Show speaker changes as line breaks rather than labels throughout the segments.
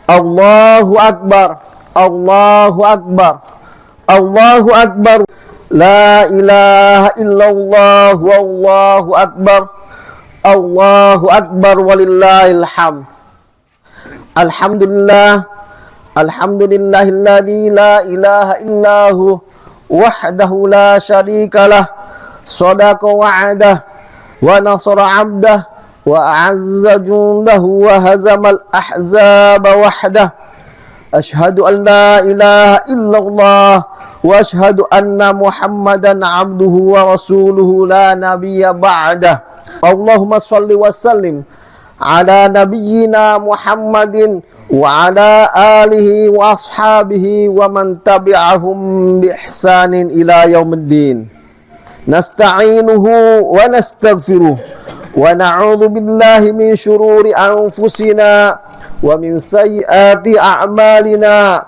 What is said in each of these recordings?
Allahu Akbar, Allahu Akbar, Allahu Akbar. La ilaha illallah, wallahu akbar, Allahu akbar, walillahil hamd. Alhamdulillah, alhamdulillahilladzi la ilaha illahu wahdahu la syarikalah, sadaqa wa'adah wa nasara 'abdah wa a'azza jundahu wa hazamal ahzaba wahdah. Ashhadu an la ilaha illallah wa ashhadu anna Muhammadan abduhu wa rasuluhu la nabiyya ba'dah. Allahumma shalli wa sallim ala nabiyyina Muhammadin wa ala alihi wa ashabihi wa man tabi'ahum bi ihsanin ila yaumiddin. Nasta'inuhu wa nastaghfiruh wa na'udzu billahi min syururi anfusina wa min sayyiati a'malina.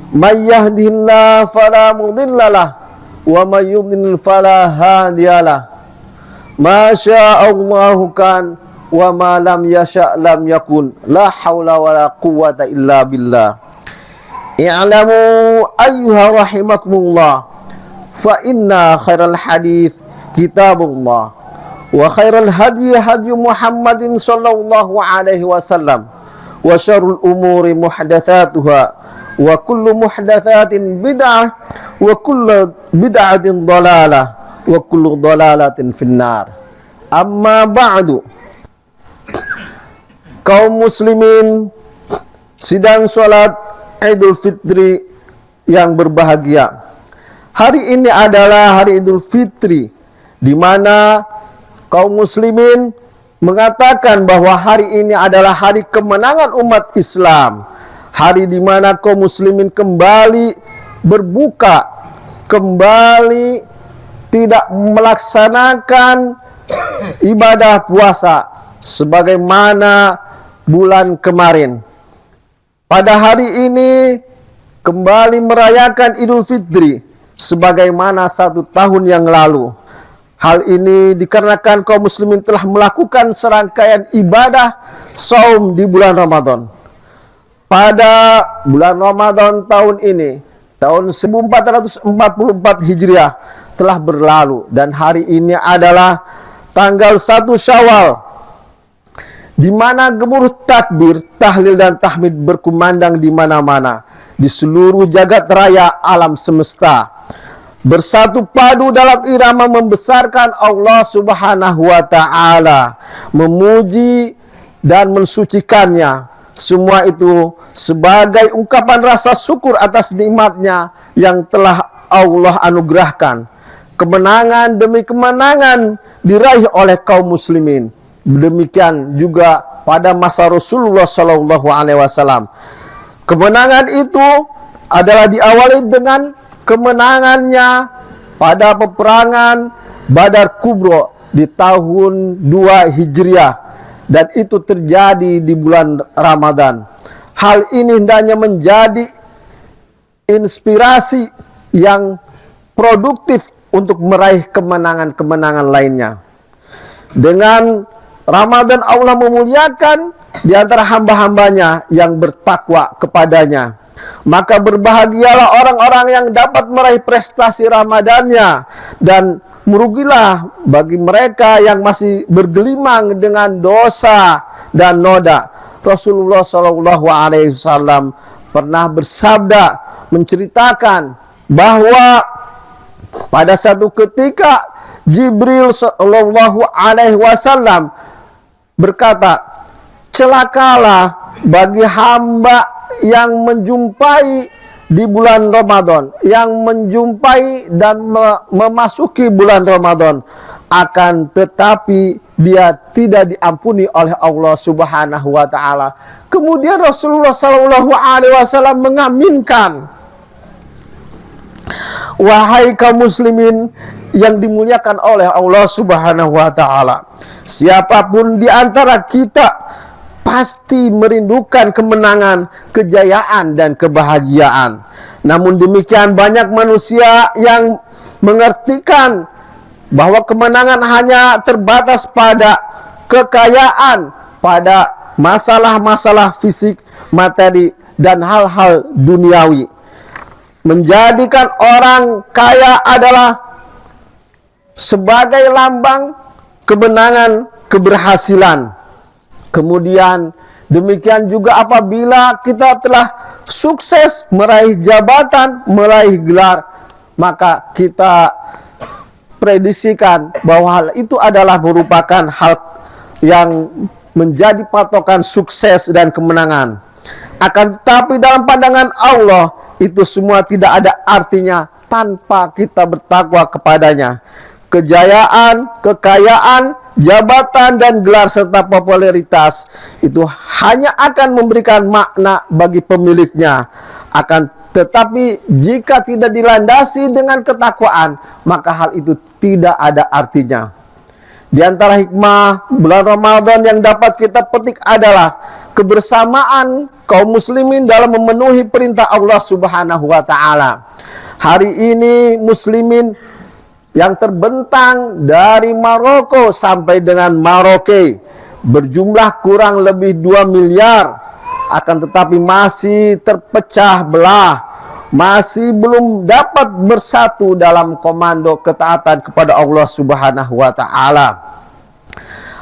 May yahdihillahu fala mudhillalah wa may yudlil fala hadiyalah. Ma sya'allahu kan wa ma lam yasha' lam yakun. La haula wala quwwata illa billah. I'lamu ayyuha rahimakumullah fa inna khairal hadits kitabullah wa khairal hadi hadi Muhammadin sallallahu alaihi wasallam wa syarrul umuri muhdatsatuha wa kullu muhdatsatin bid'ah wa kullu bid'atin dhalalah wa kullu dhalalatin finnar. Amma ba'du. Kaum muslimin sidang salat Idul Fitri yang berbahagia. Hari ini adalah hari Idul Fitri di mana kaum muslimin mengatakan bahwa hari ini adalah hari kemenangan umat Islam. Hari di mana kaum muslimin kembali berbuka, kembali tidak melaksanakan ibadah puasa sebagaimana bulan kemarin. Pada hari ini kembali merayakan Idul Fitri sebagaimana 1 tahun yang lalu. Hal ini dikarenakan kaum muslimin telah melakukan serangkaian ibadah saum di bulan Ramadan. Pada bulan Ramadan tahun ini, tahun 1444 Hijriah telah berlalu dan hari ini adalah tanggal 1 Syawal di mana gemuruh takbir, tahlil dan tahmid berkumandang di mana-mana di seluruh jagat raya alam semesta. Bersatu padu dalam irama membesarkan Allah Subhanahu wa taala, memuji dan mensucikannya. Semua itu sebagai ungkapan rasa syukur atas nikmatnya yang telah Allah anugerahkan. Kemenangan demi kemenangan diraih oleh kaum muslimin. Demikian juga pada masa Rasulullah SAW. Kemenangan itu adalah diawali dengan kemenangannya pada peperangan Badar Kubro di tahun 2 Hijriah. Dan itu terjadi di bulan Ramadan. Hal ini hendaknya menjadi inspirasi yang produktif untuk meraih kemenangan-kemenangan lainnya. Dengan Ramadan Allah memuliakan di antara hamba-hambanya yang bertakwa kepadanya. Maka berbahagialah orang-orang yang dapat meraih prestasi Ramadannya, dan merugilah bagi mereka yang masih bergelimang dengan dosa dan noda. Rasulullah SAW pernah bersabda menceritakan bahwa pada satu ketika Jibril SAW berkata, celakalah bagi hamba yang menjumpai di bulan Ramadan, yang menjumpai dan memasuki bulan Ramadan, akan tetapi dia tidak diampuni oleh Allah Subhanahu wa taala. Kemudian Rasulullah SAW mengaminkan, wahai kaum muslimin yang dimuliakan oleh Allah Subhanahu wa taala, siapapun di antara kita pasti merindukan kemenangan, kejayaan dan kebahagiaan. Namun demikian banyak manusia yang mengertikan bahwa kemenangan hanya terbatas pada kekayaan, pada masalah-masalah fisik, materi dan hal-hal duniawi. Menjadikan orang kaya adalah sebagai lambang kemenangan, keberhasilan. Kemudian demikian juga apabila kita telah sukses meraih jabatan, meraih gelar, maka kita prediksikan bahwa hal itu adalah merupakan hal yang menjadi patokan sukses dan kemenangan. Akan tetapi dalam pandangan Allah, itu semua tidak ada artinya tanpa kita bertakwa kepadanya. Kejayaan, kekayaan, jabatan, dan gelar serta popularitas itu hanya akan memberikan makna bagi pemiliknya. Akan tetapi jika tidak dilandasi dengan ketakwaan, maka hal itu tidak ada artinya. Di antara hikmah bulan Ramadan yang dapat kita petik adalah kebersamaan kaum muslimin dalam memenuhi perintah Allah Subhanahu wa taala. Hari ini muslimin yang terbentang dari Maroko sampai dengan Maroke berjumlah kurang lebih 2 miliar, akan tetapi masih terpecah belah, masih belum dapat bersatu dalam komando ketaatan kepada Allah Subhanahu wa taala.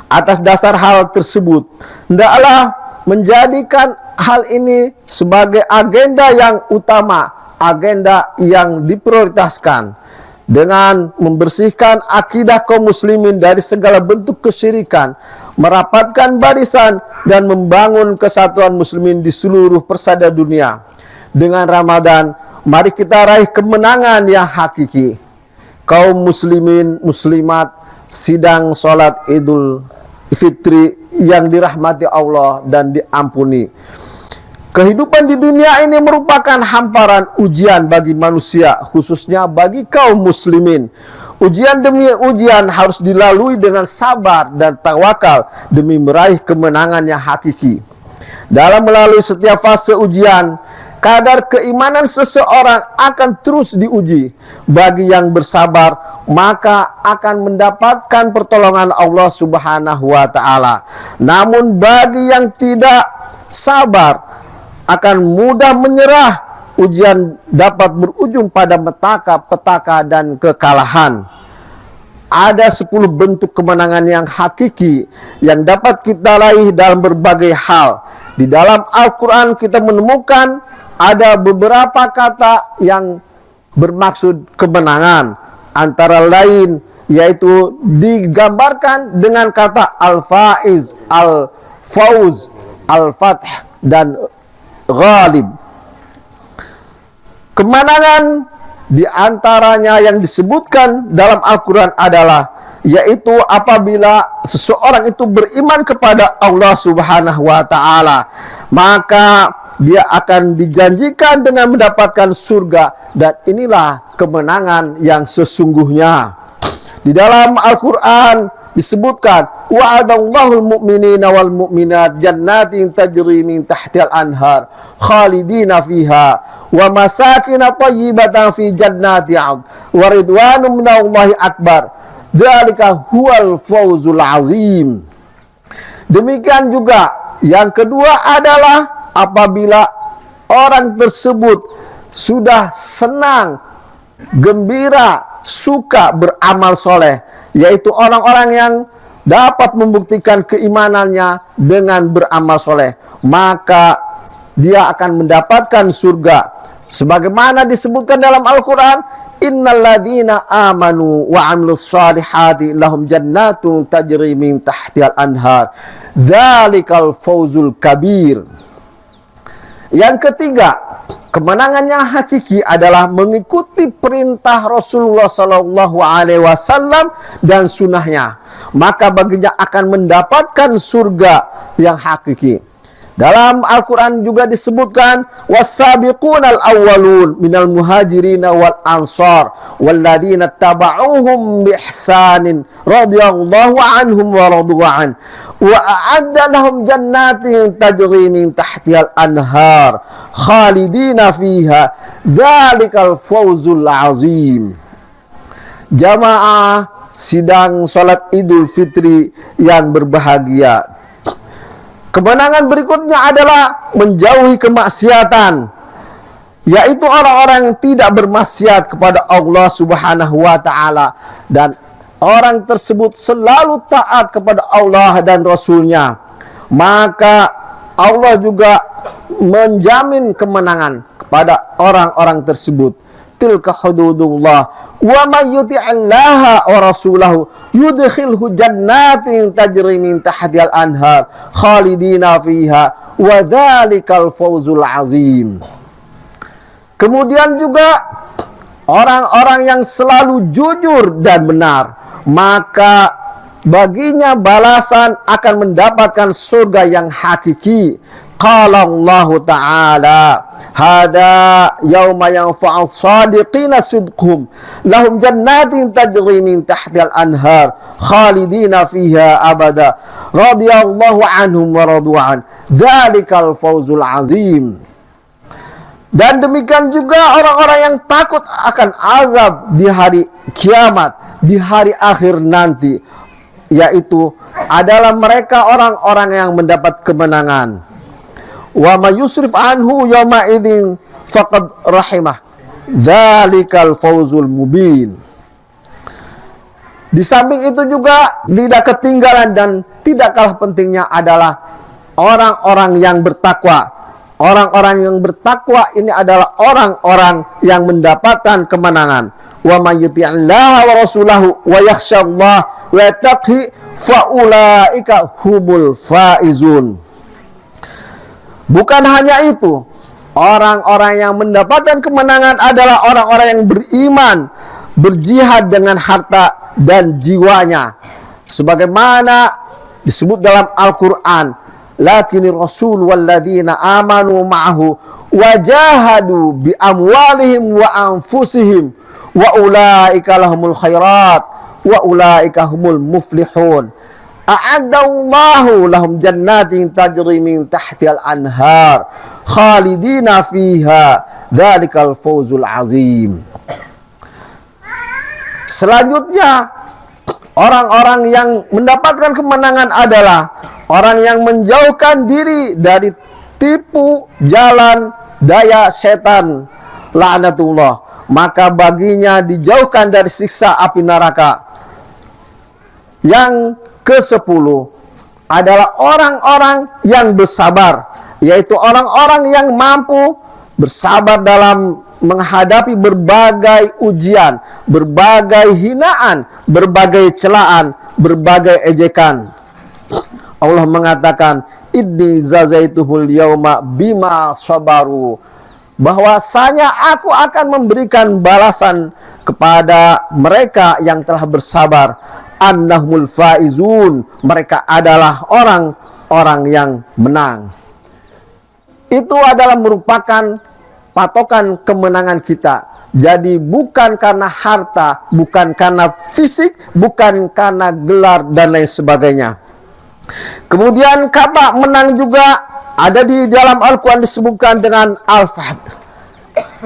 Atas dasar hal tersebut, hendaklah menjadikan hal ini sebagai agenda yang utama, agenda yang diprioritaskan, dengan membersihkan akidah kaum muslimin dari segala bentuk kesyirikan, merapatkan barisan, dan membangun kesatuan muslimin di seluruh persada dunia. Dengan Ramadan, mari kita raih kemenangan yang hakiki. Kaum muslimin, muslimat, sidang sholat Idul Fitri yang dirahmati Allah dan diampuni. Kehidupan di dunia ini merupakan hamparan ujian bagi manusia, khususnya bagi kaum muslimin. Ujian demi ujian harus dilalui dengan sabar dan tawakal demi meraih kemenangan yang hakiki. Dalam melalui setiap fase ujian, kadar keimanan seseorang akan terus diuji. Bagi yang bersabar, maka akan mendapatkan pertolongan Allah Subhanahu wa taala. Namun bagi yang tidak sabar, akan mudah menyerah. Ujian dapat berujung pada petaka dan kekalahan. Ada 10 bentuk kemenangan yang hakiki yang dapat kita raih dalam berbagai hal. Di dalam Al-Quran kita menemukan ada beberapa kata yang bermaksud kemenangan. Antara lain yaitu digambarkan dengan kata al-faiz, al-fauz, al-fath, dan ghalib. Kemenangan di antaranya yang disebutkan dalam Al-Quran adalah yaitu apabila seseorang itu beriman kepada Allah Subhanahu wa taala, maka dia akan dijanjikan dengan mendapatkan surga, dan inilah kemenangan yang sesungguhnya. Di dalam Al-Quran disebutkan wa'adallahu al-mu'minina wal mu'minat jannatin tajri min tahtiha al-anhar khalidina fiha wa masakin thayyibatan fi jannati 'adn wa ridwanun minallahi akbar dzalika huwal fawzul azim. Demikian juga yang kedua adalah apabila orang tersebut sudah senang, gembira, suka beramal soleh, yaitu orang-orang yang dapat membuktikan keimanannya dengan beramal soleh, maka dia akan mendapatkan surga. Sebagaimana disebutkan dalam Al-Quran, innalladzina amanu wa amilus salihati lahum jannatun tajri min tahtihal anhar dzalikal fawzul kabir. Yang ketiga, kemenangan yang hakiki adalah mengikuti perintah Rasulullah SAW dan sunnahnya. Maka baginya akan mendapatkan surga yang hakiki. Dalam Al-Quran juga disebutkan was-sabiqunal awwalun minal muhajirin wal ansar walladzina taba'uhum bi ihsanin radhiyallahu anhum wa radu an wa a'adda lahum jannatin tajri min tahtihal anhar khalidina fiha dzalikal fawzul azim. Jamaah sidang salat Idul Fitri yang berbahagia, Kemenangan berikutnya adalah menjauhi kemaksiatan, yaitu orang-orang yang tidak bermaksiat kepada Allah Subhanahu wa taala, dan orang tersebut selalu taat kepada Allah dan Rasul-Nya. Maka Allah juga menjamin kemenangan kepada orang-orang tersebut. Tilka hududullah wa may yuti'illaha wa rasulahu yudkhilhu jannatin tajri min tahtihal anhar khalidina fiha wa dzalikal fawzul azim. Kemudian juga orang-orang yang selalu jujur dan benar, maka baginya balasan akan mendapatkan surga yang hakiki. Qala Allah Ta'ala, hada yauma yanfa'u shadiqina sidqhum lahum jannatin tajri min tahtihal anhar khalidina fiha abada radhiyallahu anhum wa radu'an dzalikal fawzul azim. Dan demikian juga orang-orang yang takut akan azab di hari kiamat, di hari akhir nanti, yaitu adalah mereka orang-orang yang mendapat kemenangan. Wa may yusrif anhu yawma idzin faqad rahimah dzalikal fawzul mubin. Di samping itu juga tidak ketinggalan dan tidak kalah pentingnya adalah orang-orang yang bertakwa. Orang-orang yang bertakwa ini adalah orang-orang yang mendapatkan kemenangan. Wa may yuti'illaha wa rasulahu wa yakhshallaha wa yattaqi fa ulaika humul faizun. Bukan hanya itu, orang-orang yang mendapatkan kemenangan adalah orang-orang yang beriman, berjihad dengan harta dan jiwanya, sebagaimana disebut dalam Al-Quran, lakinir rasul walladzina amanu ma'ahu wajahadu bi amwalihim wa anfusihim wa ulaika lahumul khairat wa ulaika humul muflihun. A'addallahu lahum jannatin tajri min tahtihal anhar khalidina fiha dzalikal fawzul azim. Selanjutnya, orang-orang yang mendapatkan kemenangan adalah orang yang menjauhkan diri dari tipu jalan daya setan laknatullah, maka baginya dijauhkan dari siksa api neraka. Yang ke-10 adalah orang-orang yang bersabar, yaitu orang-orang yang mampu bersabar dalam menghadapi berbagai ujian, berbagai hinaan, berbagai celaan, berbagai ejekan. Allah mengatakan, inni zazaituhul yauma bima sabaru, bahwasanya aku akan memberikan balasan kepada mereka yang telah bersabar. Annahumul faizun, mereka adalah orang-orang yang menang. Itu adalah merupakan patokan kemenangan kita. Jadi bukan karena harta, bukan karena fisik, bukan karena gelar dan lain sebagainya. Kemudian kata menang juga ada di dalam Al-Quran disebutkan dengan Al-Fath.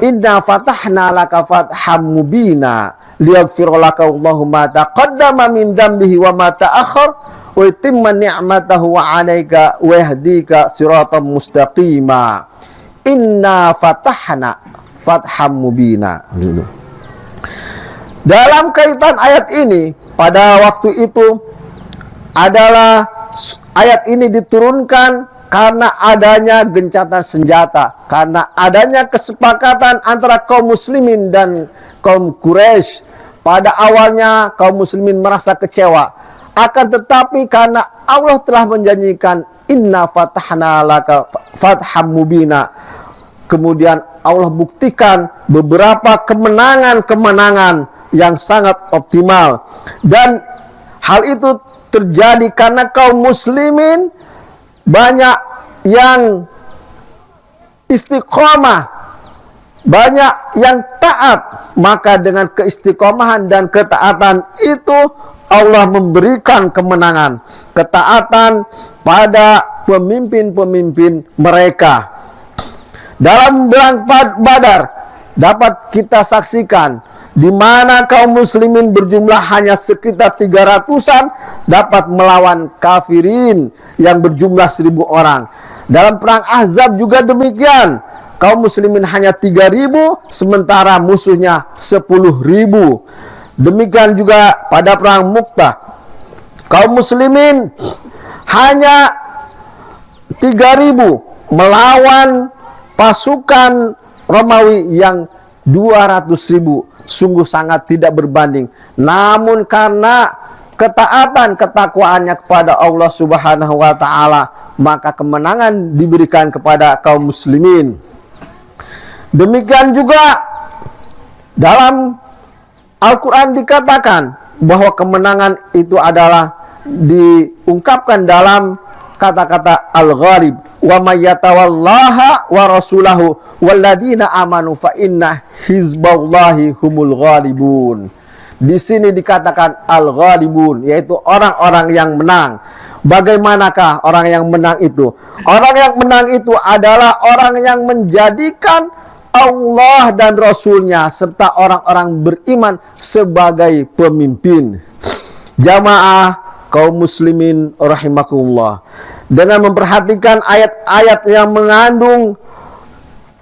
Inna fatahna laka fatham mubina liyaghfira laka Allahu ma taqaddama min dhanbihi wa ma ta'akhkhar wa yutimma ni'matahu 'alaika wa yahdika siratan mustaqima. Inna fatahna fatham mubina. Dalam kaitan ayat ini, pada waktu itu adalah ayat ini diturunkan karena adanya gencatan senjata, karena adanya kesepakatan antara kaum muslimin dan kaum Quraisy. Pada awalnya kaum muslimin merasa kecewa, akan tetapi karena Allah telah menjanjikan inna fatahna laka fatham mubina, kemudian Allah buktikan beberapa kemenangan-kemenangan yang sangat optimal. Dan hal itu terjadi karena kaum muslimin banyak yang istiqomah, banyak yang taat. Maka dengan keistiqomahan dan ketaatan itu Allah memberikan kemenangan, ketaatan pada pemimpin-pemimpin mereka. Dalam perang Badar dapat kita saksikan di mana kaum muslimin berjumlah hanya sekitar 300-an dapat melawan kafirin yang berjumlah 1.000 orang. Dalam perang Ahzab juga demikian, kaum muslimin hanya 3.000 sementara musuhnya 10.000. Demikian juga pada perang Mu'tah, kaum muslimin hanya 3.000 melawan pasukan Romawi yang 200.000. Sungguh sangat tidak berbanding. Namun karena ketaatan, ketakwaannya kepada Allah Subhanahu wa taala, maka kemenangan diberikan kepada kaum muslimin. Demikian juga dalam Al-Quran dikatakan bahwa kemenangan itu adalah diungkapkan dalam kata-kata al-ghalib, wa may yatawallaha wa rasulahu walladina amanu fa inna hizballahi humul ghalibun. Di sini dikatakan al-ghalibun, yaitu orang-orang yang menang. Bagaimanakah orang yang menang itu? Orang yang menang itu adalah orang yang menjadikan Allah dan Rasulnya serta orang-orang beriman sebagai pemimpin. Jamaah kaum muslimin rahimakumullah, dengan memperhatikan ayat-ayat yang mengandung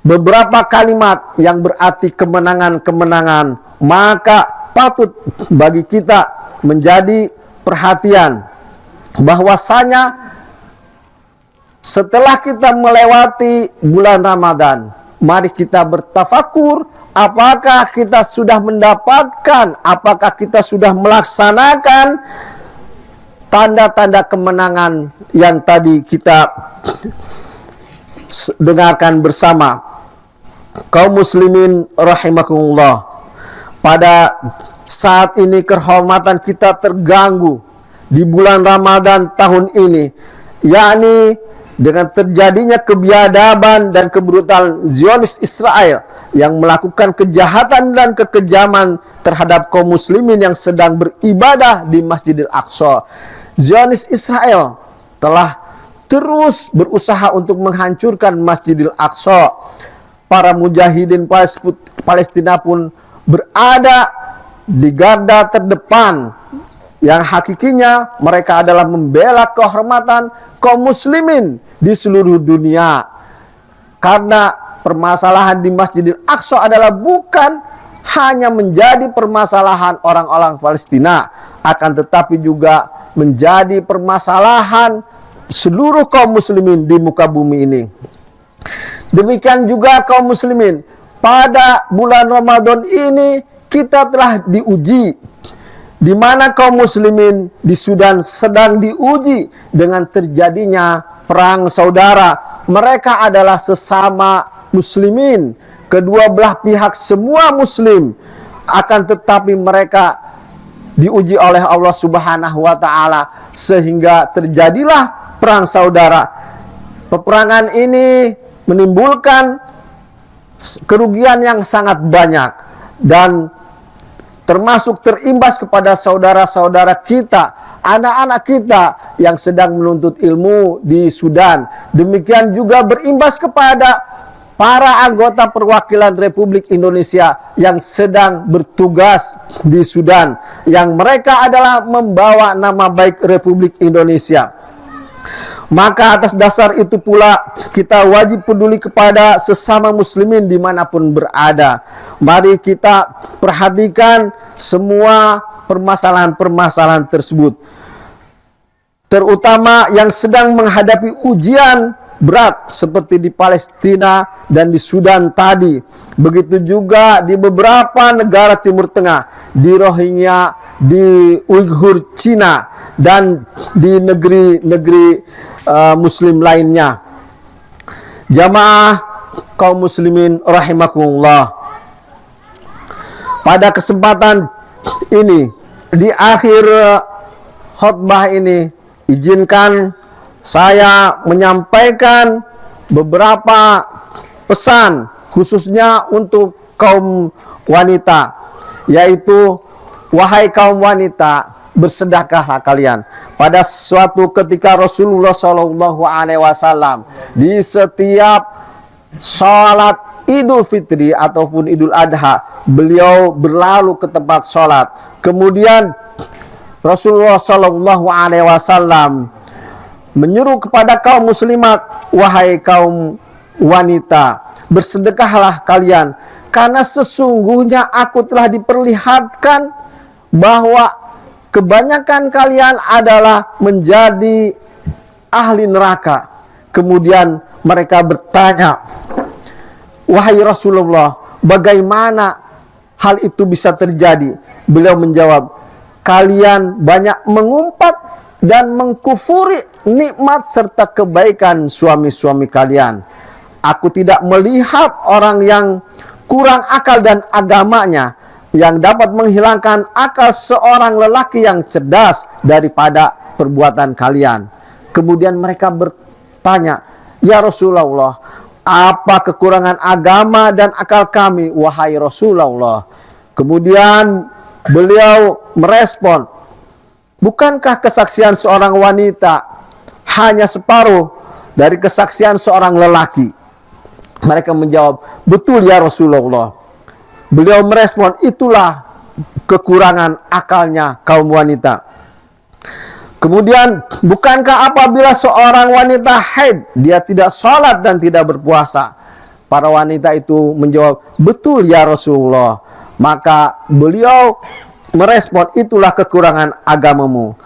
beberapa kalimat yang berarti kemenangan-kemenangan, maka patut bagi kita menjadi perhatian bahwasanya setelah kita melewati bulan Ramadan, mari kita bertafakur apakah kita sudah mendapatkan, apakah kita sudah melaksanakan tanda-tanda kemenangan yang tadi kita dengarkan bersama. Kaum muslimin rahimakumullah, pada saat ini kehormatan kita terganggu di bulan Ramadan tahun ini, yakni dengan terjadinya kebiadaban dan kebrutalan Zionis Israel yang melakukan kejahatan dan kekejaman terhadap kaum muslimin yang sedang beribadah di Masjidil Aqsa. Zionis Israel telah terus berusaha untuk menghancurkan Masjidil Aqsa. Para mujahidin Palestina pun berada di garda terdepan, yang hakikinya mereka adalah membela kehormatan kaum muslimin di seluruh dunia. Karena permasalahan di Masjidil Aqsa adalah bukan hanya menjadi permasalahan orang-orang Palestina, akan tetapi juga menjadi permasalahan seluruh kaum muslimin di muka bumi ini. Demikian juga kaum muslimin, pada bulan Ramadan ini kita telah diuji, di mana kaum muslimin di Sudan sedang diuji dengan terjadinya perang saudara. Mereka adalah sesama muslimin, kedua belah pihak semua muslim, akan tetapi mereka diuji oleh Allah Subhanahu wa taala sehingga terjadilah perang saudara. Peperangan ini menimbulkan kerugian yang sangat banyak dan termasuk terimbas kepada saudara-saudara kita, anak-anak kita yang sedang menuntut ilmu di Sudan. Demikian juga berimbas kepada para anggota perwakilan Republik Indonesia yang sedang bertugas di Sudan, yang mereka adalah membawa nama baik Republik Indonesia. Maka atas dasar itu pula kita wajib peduli kepada sesama muslimin dimanapun berada. Mari kita perhatikan semua permasalahan-permasalahan tersebut, terutama yang sedang menghadapi ujian berat seperti di Palestina dan di Sudan tadi. Begitu juga di beberapa negara Timur Tengah, di Rohingya, di Uighur Cina, dan di negeri-negeri muslim lainnya. Jamaah kaum muslimin rahimakumullah, pada kesempatan ini, di akhir khutbah ini, izinkan saya menyampaikan beberapa pesan khususnya untuk kaum wanita, yaitu wahai kaum wanita, bersedekahlah kalian. Pada suatu ketika Rasulullah SAW di setiap sholat Idul Fitri ataupun Idul Adha, beliau berlalu ke tempat sholat. Kemudian Rasulullah Shallallahu Alaihi Wasallam menyuruh kepada kaum muslimat, wahai kaum wanita, bersedekahlah kalian, karena sesungguhnya aku telah diperlihatkan bahwa kebanyakan kalian adalah menjadi ahli neraka. Kemudian mereka bertanya, wahai Rasulullah, bagaimana hal itu bisa terjadi? Beliau menjawab, kalian banyak mengumpat dan mengkufuri nikmat serta kebaikan suami-suami kalian. Aku tidak melihat orang yang kurang akal dan agamanya yang dapat menghilangkan akal seorang lelaki yang cerdas daripada perbuatan kalian. Kemudian mereka bertanya, ya Rasulullah, apa kekurangan agama dan akal kami, wahai Rasulullah? Kemudian beliau merespon, bukankah kesaksian seorang wanita hanya separuh dari kesaksian seorang lelaki? Mereka menjawab, betul ya Rasulullah. Beliau merespon, itulah kekurangan akalnya kaum wanita. Kemudian, bukankah apabila seorang wanita haid, dia tidak sholat dan tidak berpuasa? Para wanita itu menjawab, betul ya Rasulullah. Maka beliau merespon, itulah kekurangan agamamu.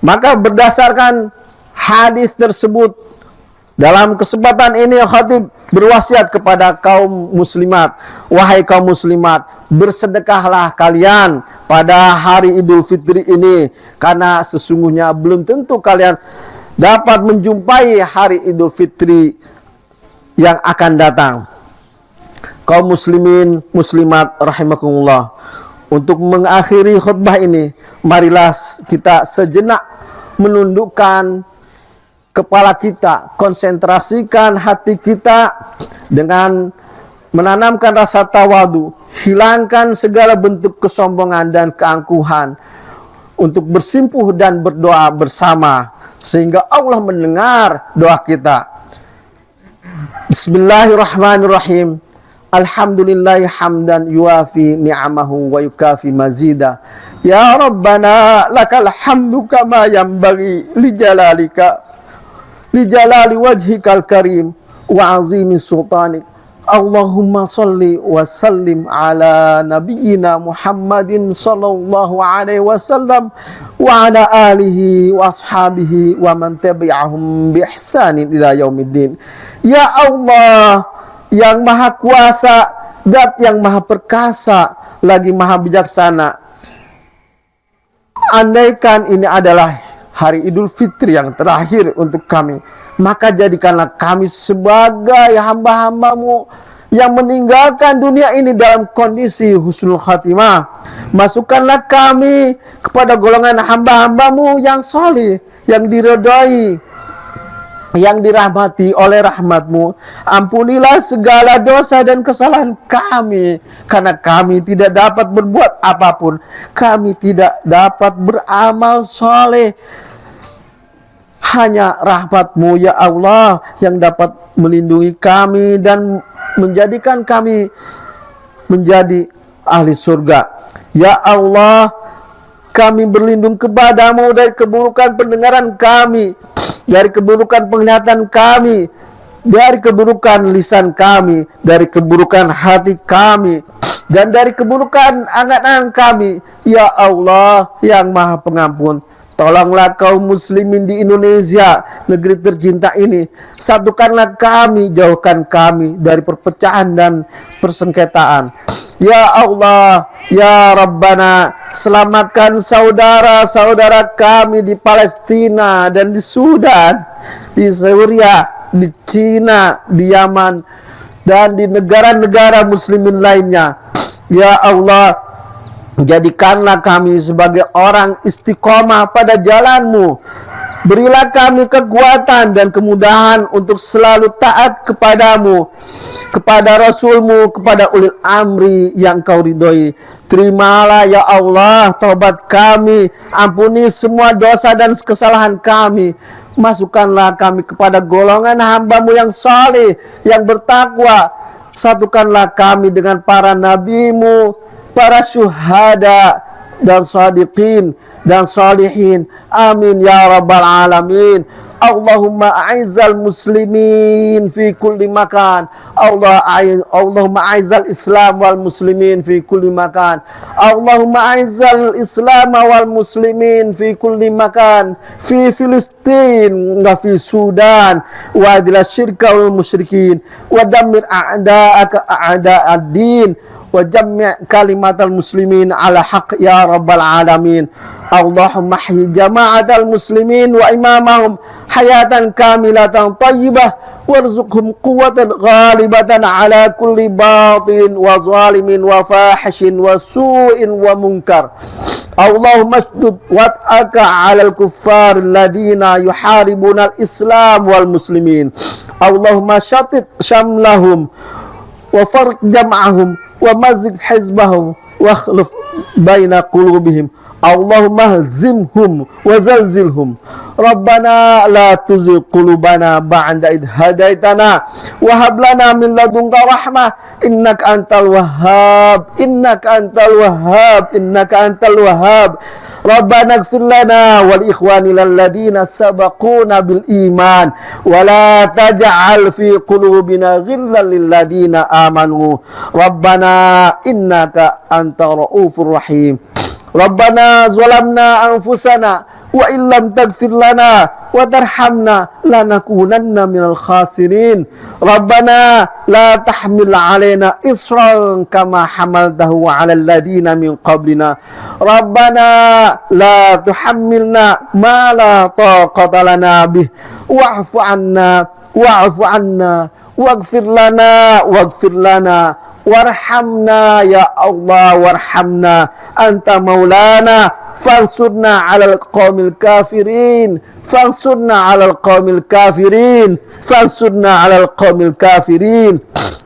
Maka berdasarkan hadis tersebut, dalam kesempatan ini khatib berwasiat kepada kaum muslimat, wahai kaum muslimat, bersedekahlah kalian pada hari Idul Fitri ini, karena sesungguhnya belum tentu kalian dapat menjumpai hari Idul Fitri yang akan datang. Kaum muslimin muslimat rahimakumullah, untuk mengakhiri khutbah ini, marilah kita sejenak menundukkan kepala kita, konsentrasikan hati kita dengan menanamkan rasa tawadu, hilangkan segala bentuk kesombongan dan keangkuhan, untuk bersimpuh dan berdoa bersama sehingga Allah mendengar doa kita. Bismillahirrahmanirrahim. Alhamdulillahi hamdan yuafi ni'amahu wa yukafi mazida. Ya Rabbana lakal hamdu kama yanbaghi li jalali wajhikal karim wa azimi sultanik. Allahumma salli wa sallim ala nabiyyina Muhammadin sallallahu alaihi wasallam wa ala alihi wa ashabihi wa man tabi'ahum bi ihsanin ila yaumiddin. Ya Allah yang maha kuasa, Zat yang maha perkasa lagi maha bijaksana, andaikan ini adalah hari Idul Fitri yang terakhir untuk kami, maka jadikanlah kami sebagai hamba-hambamu yang meninggalkan dunia ini dalam kondisi husnul khatimah. Masukkanlah kami kepada golongan hamba-hambamu yang soleh, yang diridhai, yang dirahmati oleh rahmatmu. Ampunilah segala dosa dan kesalahan kami, karena kami tidak dapat berbuat apapun, kami tidak dapat beramal soleh. Hanya rahmatmu ya Allah yang dapat melindungi kami dan menjadikan kami menjadi ahli surga. Ya Allah, kami berlindung kepadamu dari keburukan pendengaran kami, dari keburukan penglihatan kami, dari keburukan lisan kami, dari keburukan hati kami, dan dari keburukan angan-angan kami. Ya Allah yang maha pengampun, tolonglah kaum muslimin di Indonesia, negeri tercinta ini. Satukanlah kami, jauhkan kami dari perpecahan dan persengketaan. Ya Allah, ya Rabbana, selamatkan saudara-saudara kami di Palestina dan di Sudan, di Syria, di Cina, di Yaman, dan di negara-negara muslimin lainnya. Ya Allah, jadikanlah kami sebagai orang istiqomah pada jalan-Mu. Berilah kami kekuatan dan kemudahan untuk selalu taat kepadamu, kepada Rasul-Mu, kepada ulil amri yang Kau ridhoi. Terimalah ya Allah taubat kami, ampuni semua dosa dan kesalahan kami. Masukkanlah kami kepada golongan hamba-Mu yang saleh, yang bertakwa, satukanlah kami dengan para nabimu, para syuhada dan shadiqin dan salihin. Amin ya rabbal alamin. Allahumma a'izzal muslimin fi kulli makan. Allahumma a'izzal islam wal muslimin fi kulli makan. Allahumma a'izzal islam wal muslimin fi kulli makan. Fi Filistin wa fi Sudan. Wa adil syirka wal musyrikin. Wa dammir a'da'aka a'da'ad din. Wa jami' kalimatal muslimin ala haq ya rabbal alamin. Allahumma ahyi jama'atal muslimin wa imamahum hayatan kamilatan tayyibah warzuqhum quwwatan ghalibatan ala kulli batin wa zalimin wa fahishin wa su'in wa munkar. Allahumma ashdud wat'aka 'alal kuffar alladhina yuharibuna al-islam wal muslimin. Allahumma shattit shamlahum wa farq jam'ahum wa mazig hizbahum wa akhlif baina qulubihim. Allahumma hazimhum wa zalzilhum. Rabbana la tuzigh qulubana ba'da idh hadaitana wa hab lana min ladunka rahmah innaka antal wahhab innaka antal wahhab. Rabbana ighfir lana wa li ikhwanina alladhina sabaquna bil iman wa la taj'al fi qulubina ghillan lil ladina amanu. Rabbana innaka antar raufur rahim. Rabbana zalamna anfusana wa illam taghfir lana wa tarhamna lanakunanna minal khasirin. Rabbana la tahmil alaina isran kama hamaltahu ala alladhina min qablina. Rabbana la tuhammilna ma la taqata lana bih wa'fu anna waghfir lana warhamna ya Allah warhamna anta maulana fansurna 'alal qaumil kafirin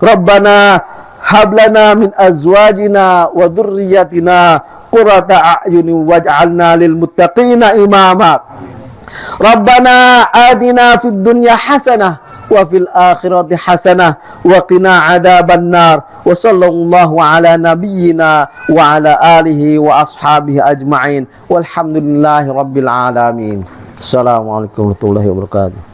Rabbana hab lana min azwajina wa dhurriyyatina qurrata a'yunin waj'alna lil muttaqina imama. Rabbana atina fid dunya hasanah wa fil akhirati hasanah wa qina adzaban nar. Wa sallallahu ala nabiyyina wa ala alihi wa ashabihi ajma'in walhamdulillahi rabbil alamin. Assalamualaikum warahmatullahi wabarakatuh.